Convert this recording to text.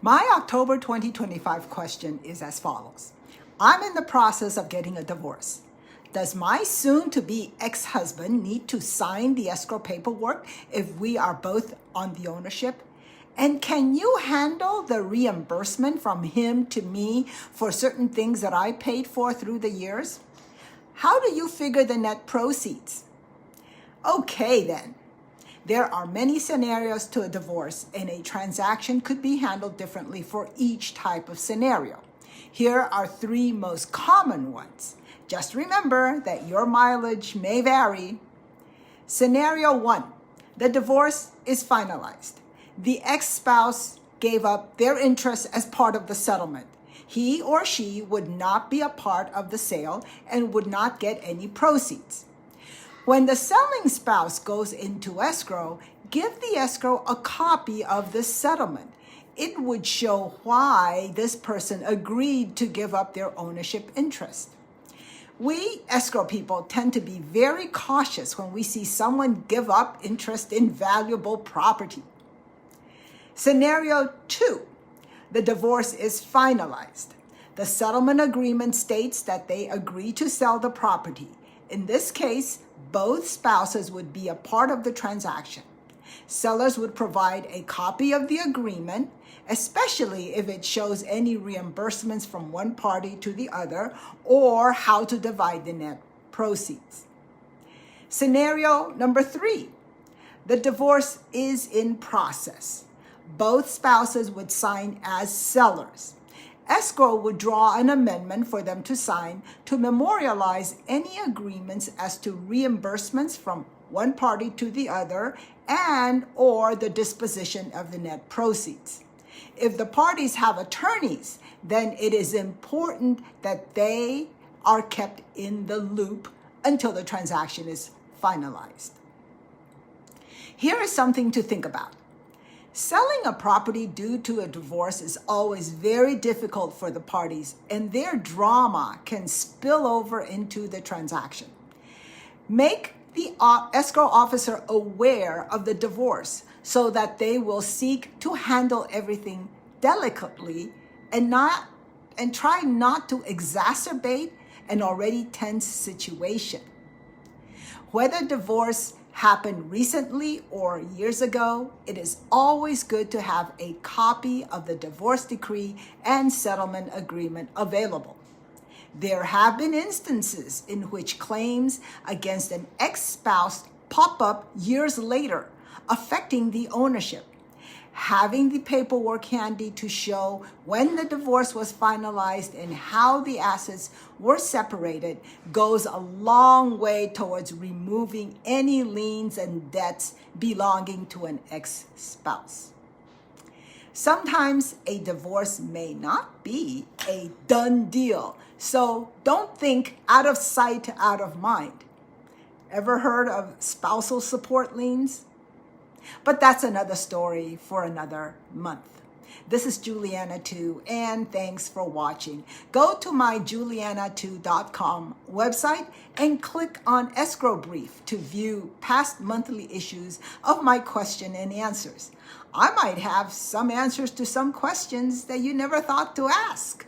My October 2025 question is as follows. I'm in the process of getting a divorce. Does my soon-to-be ex-husband need to sign the escrow paperwork if we are both on the ownership? And can you handle the reimbursement from him to me for certain things that I paid for through the years? How do you figure the net proceeds? Okay then. There are many scenarios to a divorce, and a transaction could be handled differently for each type of scenario. Here are three most common ones. Just remember that your mileage may vary. Scenario 1, the divorce is finalized. The ex-spouse gave up their interest as part of the settlement. He or she would not be a part of the sale and would not get any proceeds. When the selling spouse goes into escrow, give the escrow a copy of the settlement. It would show why this person agreed to give up their ownership interest. We escrow people tend to be very cautious when we see someone give up interest in valuable property. Scenario 2, the divorce is finalized. The settlement agreement states that they agree to sell the property. In this case, both spouses would be a part of the transaction. Sellers would provide a copy of the agreement, especially if it shows any reimbursements from one party to the other or how to divide the net proceeds. Scenario number 3, the divorce is in process. Both spouses would sign as sellers. Escrow would draw an amendment for them to sign to memorialize any agreements as to reimbursements from one party to the other and or the disposition of the net proceeds. If the parties have attorneys, then it is important that they are kept in the loop until the transaction is finalized. Here is something to think about. Selling a property due to a divorce is always very difficult for the parties, and their drama can spill over into the transaction. Make the escrow officer aware of the divorce so that they will seek to handle everything delicately and try not to exacerbate an already tense situation. Whether divorce happened recently or years ago, it is always good to have a copy of the divorce decree and settlement agreement available. There have been instances in which claims against an ex-spouse pop up years later, affecting the ownership. Having the paperwork handy to show when the divorce was finalized and how the assets were separated goes a long way towards removing any liens and debts belonging to an ex-spouse. Sometimes a divorce may not be a done deal, so don't think out of sight, out of mind. Ever heard of spousal support liens? But that's another story for another month. This is Juliana2, and thanks for watching. Go to my Juliana2.com website and click on Escrow Brief to view past monthly issues of my question and answers. I might have some answers to some questions that you never thought to ask.